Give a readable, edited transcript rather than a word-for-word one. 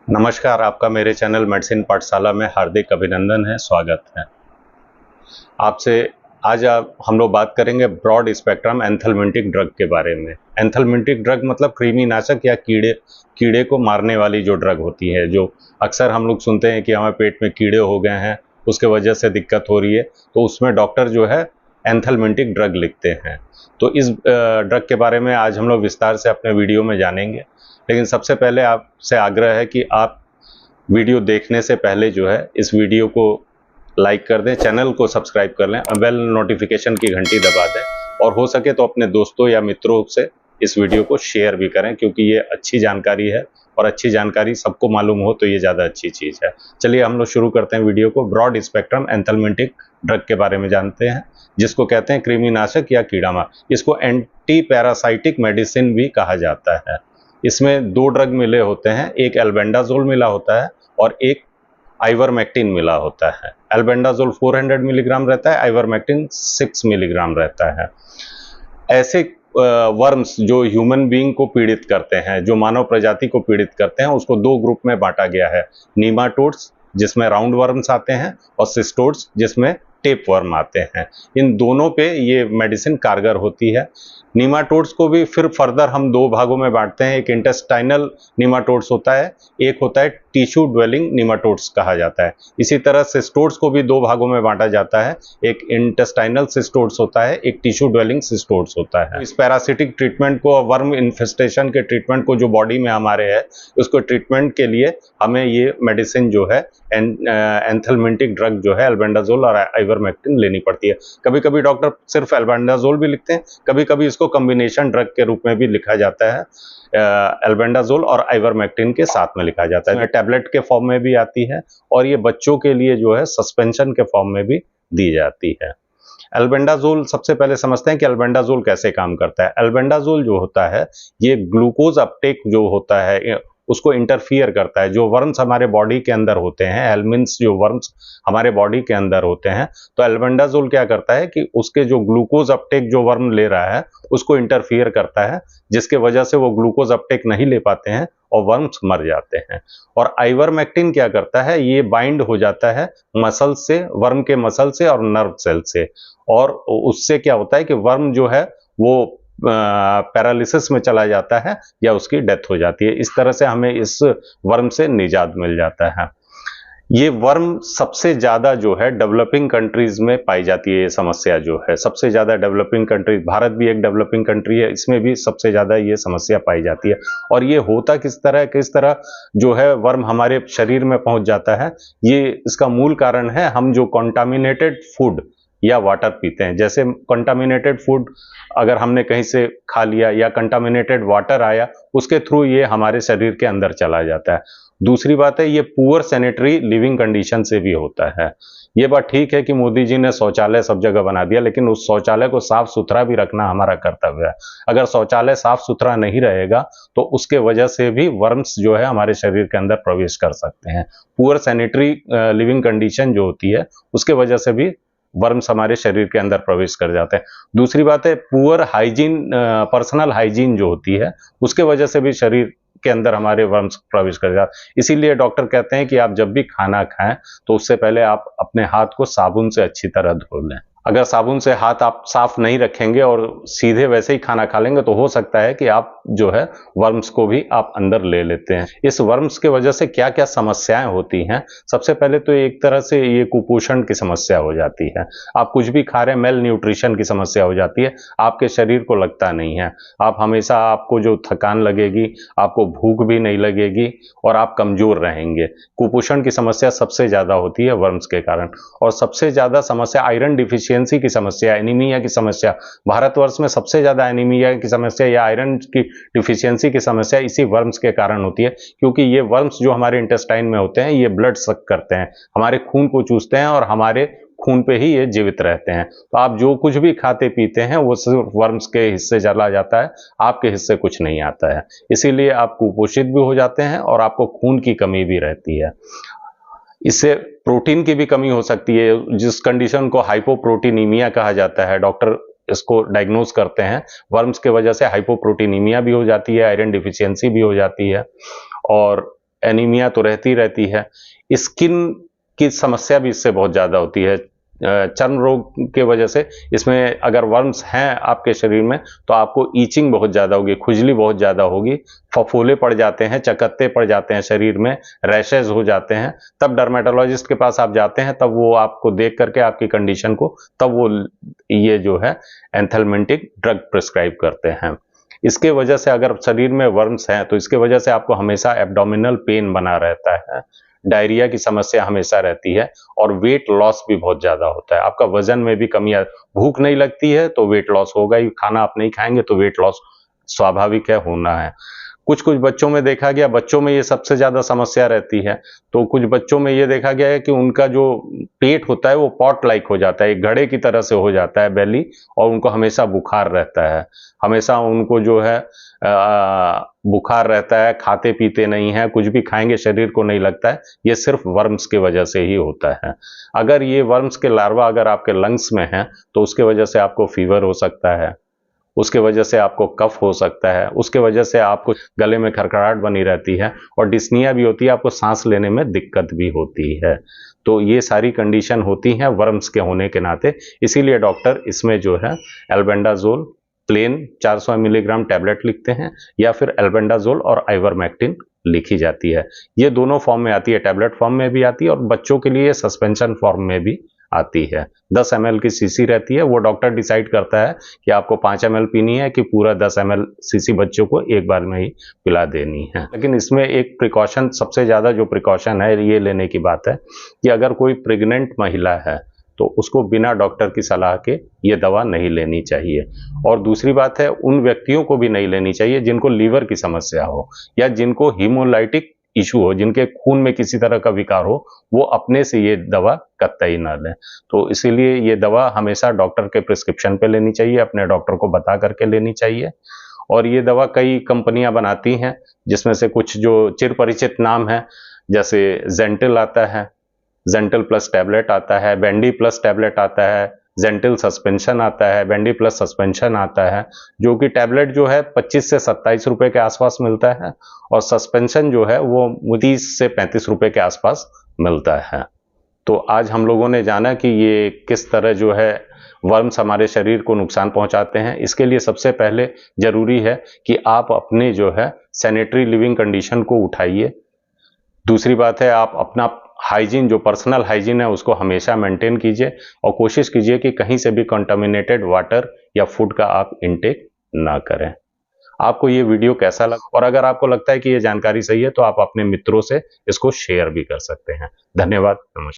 नमस्कार, आपका मेरे चैनल मेडिसिन पाठशाला में हार्दिक अभिनंदन है, स्वागत है। आपसे आज हम लोग बात करेंगे ब्रॉड स्पेक्ट्रम एंथेल्मिंटिक ड्रग के बारे में। एंथेल्मिंटिक ड्रग मतलब कृमिनाशक या कीड़े को मारने वाली जो ड्रग होती है, जो अक्सर हम लोग सुनते हैं कि हमें पेट में कीड़े हो गए हैं, उसके वजह से दिक्कत हो रही है, तो उसमें डॉक्टर जो है एंथेल्मिंटिक ड्रग लिखते हैं। तो इस ड्रग के बारे में आज हम लोग विस्तार से अपने वीडियो में जानेंगे। लेकिन सबसे पहले आपसे आग्रह है कि आप वीडियो देखने से पहले जो है इस वीडियो को लाइक कर दें, चैनल को सब्सक्राइब कर लें, बेल नोटिफिकेशन की घंटी दबा दें और हो सके तो अपने दोस्तों या मित्रों से इस वीडियो को शेयर भी करें, क्योंकि ये अच्छी जानकारी है और अच्छी जानकारी सबको मालूम हो तो ये ज़्यादा अच्छी चीज़ है। चलिए हम लोग शुरू करते हैं वीडियो को। ब्रॉड स्पेक्ट्रम एंथेल्मिंटिक ड्रग के बारे में जानते हैं, जिसको कहते हैं कृमिनाशक या कीड़ामार। इसको एंटी पैरासाइटिक मेडिसिन भी कहा जाता है। इसमें दो ड्रग मिले होते हैं, एक एल्बेंडाजोल मिला होता है और एक आइवरमेक्टिन मिला होता है। एल्बेंडाजोल 400 मिलीग्राम रहता है, आइवरमेक्टिन 6 मिलीग्राम रहता है। ऐसे वर्म्स जो ह्यूमन बीइंग को पीड़ित करते हैं, जो मानव प्रजाति को पीड़ित करते हैं, उसको दो ग्रुप में बांटा गया है। नीमाटोड्स जिसमें राउंड वर्म्स आते हैं और सिस्टोड्स जिसमें टेप वर्म आते हैं। इन दोनों पे ये मेडिसिन कारगर होती है। नीमाटोड्स को भी फिर फर्दर हम दो भागों में बांटते हैं। एक इंटेस्टाइनल नीमाटोड्स होता है, एक होता है टिश्यू ड्वेलिंग नीमाटोड्स कहा जाता है। इसी तरह सिस्टोड्स को भी दो भागों में बांटा जाता है, एक इंटेस्टाइनल सिस्टोड्स होता है, एक टिश्यू ड्वेलिंग सिस्टोड्स होता है। इस पैरासिटिक ट्रीटमेंट को, वर्म इन्फेस्टेशन के ट्रीटमेंट को जो बॉडी में हमारे है, उसको ट्रीटमेंट के लिए हमें ये मेडिसिन जो है एंथेल्मिंटिक ड्रग जो है एल्बेंडाजोल और आइवरमेक्टिन लेनी पड़ती है। कभी कभी डॉक्टर सिर्फ एल्बेंडाजोल भी लिखते हैं, कभी कभी इसको कॉम्बिनेशन ड्रग के रूप में भी लिखा जाता है। एल्बेंडाजोल और आइवरमेक्टिन के साथ में लिखा जाता है। टैबलेट के फॉर्म में भी आती है और ये बच्चों के लिए जो है सस्पेंशन के फॉर्म में भी दी जाती है। एल्बेंडाजोल, सबसे पहले समझते हैं कि एल्बेंडाजोल कैसे काम करता है। एल्बेंडाजोल जो होता है ये ग्लूकोज अपटेक जो होता है उसको इंटरफियर करता है। जो वर्म्स हमारे बॉडी के अंदर होते हैं, हेलमिन्स जो वर्म्स हमारे बॉडी के अंदर होते हैं, तो एल्बेंडाजोल क्या करता है कि उसके जो ग्लूकोज अपटेक जो वर्म ले रहा है उसको इंटरफियर करता है, जिसके वजह से वो ग्लूकोज अपटेक नहीं ले पाते हैं और वर्म्स मर जाते हैं। और आइवरमेक्टिन क्या करता है, ये बाइंड हो जाता है मसल से, वर्म के मसल से और नर्व सेल से, और उससे क्या होता है कि वर्म जो है वो पैरालिसिस में चला जाता है या उसकी डेथ हो जाती है। इस तरह से हमें इस वर्म से निजात मिल जाता है। ये वर्म सबसे ज्यादा जो है डेवलपिंग कंट्रीज में पाई जाती है। ये समस्या जो है सबसे ज्यादा डेवलपिंग कंट्रीज, भारत भी एक डेवलपिंग कंट्री है, इसमें भी सबसे ज्यादा ये समस्या पाई जाती है। और ये होता किस तरह जो है वर्म हमारे शरीर में पहुंच जाता है, ये इसका मूल कारण है हम जो कॉन्टामिनेटेड फूड या वाटर पीते हैं। जैसे कंटामिनेटेड फूड अगर हमने कहीं से खा लिया या कंटामिनेटेड वाटर आया, उसके थ्रू ये हमारे शरीर के अंदर चला जाता है। दूसरी बात है, ये पुअर सैनिटरी लिविंग कंडीशन से भी होता है। ये बात ठीक है कि मोदी जी ने शौचालय सब जगह बना दिया, लेकिन उस शौचालय को साफ सुथरा भी रखना हमारा कर्तव्य है। अगर शौचालय साफ सुथरा नहीं रहेगा तो उसके वजह से भी वर्म्स जो है हमारे शरीर के अंदर प्रवेश कर सकते हैं। पुअर सैनिटरी लिविंग कंडीशन जो होती है उसके वजह से भी वर्म्स हमारे शरीर के अंदर प्रवेश कर जाते हैं। दूसरी बात है, पुअर हाइजीन, पर्सनल हाइजीन जो होती है उसके वजह से भी शरीर के अंदर हमारे वर्म्स प्रवेश कर जाते हैं। इसीलिए डॉक्टर कहते हैं कि आप जब भी खाना खाएं तो उससे पहले आप अपने हाथ को साबुन से अच्छी तरह धो लें। अगर साबुन से हाथ आप साफ नहीं रखेंगे और सीधे वैसे ही खाना खा लेंगे तो हो सकता है कि आप जो है वर्म्स को भी आप अंदर ले लेते हैं। इस वर्म्स के वजह से क्या क्या समस्याएं होती हैं, सबसे पहले तो एक तरह से ये कुपोषण की समस्या हो जाती है। आप कुछ भी खा रहे हैं, मेल न्यूट्रिशन की समस्या हो जाती है, आपके शरीर को लगता नहीं है। आप हमेशा, आपको जो थकान लगेगी, आपको भूख भी नहीं लगेगी और आप कमजोर रहेंगे। कुपोषण की समस्या सबसे ज्यादा होती है वर्म्स के कारण। और सबसे ज्यादा समस्या आयरन डिफिशियंसी की समस्या, एनीमिया की समस्या। भारतवर्ष में सबसे ज्यादा एनीमिया की समस्या या आयरन की डिफिशियंसी की समस्या इसी वर्म्स के कारण होती है, क्योंकि ये वर्म्स जो हमारे इंटेस्टाइन में होते हैं ये ब्लड सक करते हैं, हमारे खून को चूसते हैं और हमारे खून पे ही ये जीवित रहते हैं। तो आप जो कुछ भी खाते पीते हैं वो सिर्फ वर्म्स के हिस्से चला जाता है, आपके हिस्से कुछ नहीं आता है। इसीलिए आप कुपोषित भी हो जाते हैं और आपको खून की कमी भी रहती है। इससे प्रोटीन की भी कमी हो सकती है, जिस कंडीशन को हाइपोप्रोटीनीमिया कहा जाता है। डॉक्टर इसको डायग्नोज करते हैं। वर्म्स के वजह से हाइपोप्रोटीनीमिया भी हो जाती है, आयरन डिफिशियंसी भी हो जाती है। और एनीमिया तो रहती है। स्किन की समस्या भी इससे बहुत ज़्यादा होती है। चर्म रोग के वजह से इसमें अगर वर्म्स हैं आपके शरीर में तो आपको ईचिंग बहुत ज़्यादा होगी, खुजली बहुत ज़्यादा होगी, फफोले पड़ जाते हैं, चकत्ते पड़ जाते हैं शरीर में, रैशेज हो जाते हैं। तब डर्मेटोलॉजिस्ट के पास आप जाते हैं, तब वो आपको देख करके आपकी कंडीशन को तब वो ये जो है एंथेलमेंटिक ड्रग प्रिस्क्राइब करते हैं। इसके वजह से अगर शरीर में वर्म्स हैं तो इसके वजह से आपको हमेशा एब्डोमिनल पेन बना रहता है, डायरिया की समस्या हमेशा रहती है और वेट लॉस भी बहुत ज़्यादा होता है। आपका वजन में भी कमी भूख नहीं लगती है तो वेट लॉस होगा ही, खाना आप नहीं खाएंगे तो वेट लॉस स्वाभाविक है, होना है। कुछ कुछ बच्चों में देखा गया, बच्चों में ये सबसे ज़्यादा समस्या रहती है। तो कुछ बच्चों में ये देखा गया है कि उनका जो पेट होता है वो पॉट लाइक हो जाता है, एक घड़े की तरह से हो जाता है बेली, और उनको हमेशा बुखार रहता है, हमेशा उनको जो है बुखार रहता है, खाते पीते नहीं है, कुछ भी खाएंगे शरीर को नहीं लगता है। ये सिर्फ वर्म्स की वजह से ही होता है। अगर ये वर्म्स के लार्वा अगर आपके लंग्स में हैं तो उसके वजह से आपको फीवर हो सकता है, उसके वजह से आपको कफ हो सकता है, उसके वजह से आपको गले में खरखराहट बनी रहती है और डिस्निया भी होती है, आपको सांस लेने में दिक्कत भी होती है। तो ये सारी कंडीशन होती हैं वर्म्स के होने के नाते, इसीलिए डॉक्टर इसमें जो है एल्बेंडाजोल प्लेन 400 मिलीग्राम टैबलेट लिखते हैं या फिर एल्बेंडाजोल और आइवरमेक्टिन लिखी जाती है। ये दोनों फॉर्म में आती है, टैबलेट फॉर्म में भी आती है और बच्चों के लिए सस्पेंशन फॉर्म में भी आती है। 10 ml की शीशी रहती है, वो डॉक्टर डिसाइड करता है कि आपको 5 ml पीनी है कि पूरा 10 ml शीशी बच्चों को एक बार में ही पिला देनी है। लेकिन इसमें एक प्रिकॉशन, सबसे ज़्यादा जो प्रिकॉशन है ये लेने की बात है कि अगर कोई प्रेग्नेंट महिला है तो उसको बिना डॉक्टर की सलाह के ये दवा नहीं लेनी चाहिए। और दूसरी बात है, उन व्यक्तियों को भी नहीं लेनी चाहिए जिनको लीवर की समस्या हो या जिनको हीमोलाइटिक इशू हो, जिनके खून में किसी तरह का विकार हो, वो अपने से ये दवा कतई ना लें। तो इसीलिए ये दवा हमेशा डॉक्टर के प्रिस्क्रिप्शन पे लेनी चाहिए, अपने डॉक्टर को बता करके लेनी चाहिए। और ये दवा कई कंपनियां बनाती हैं, जिसमें से कुछ जो चिर परिचित नाम है, जैसे जेंटिल आता है, जेंटिल प्लस टैबलेट आता है, बेंडी प्लस टैबलेट आता है, जेंटिल सस्पेंशन आता है, बेंडी प्लस सस्पेंशन आता है, जो कि टैबलेट जो है 25 से 27 रुपए के आसपास मिलता है और सस्पेंशन जो है वो 30 से 35 रुपए के आसपास मिलता है। तो आज हम लोगों ने जाना कि ये किस तरह जो है वर्म्स हमारे शरीर को नुकसान पहुंचाते हैं। इसके लिए सबसे पहले जरूरी है कि आप अपने जो है सैनिटरी लिविंग कंडीशन को उठाइए। दूसरी बात है, आप अपना हाइजीन, जो पर्सनल हाइजीन है, उसको हमेशा मेंटेन कीजिए और कोशिश कीजिए कि कहीं से भी कंटामिनेटेड वाटर या फूड का आप इनटेक ना करें। आपको ये वीडियो कैसा लगा, और अगर आपको लगता है कि ये जानकारी सही है तो आप अपने मित्रों से इसको शेयर भी कर सकते हैं। धन्यवाद, नमस्कार।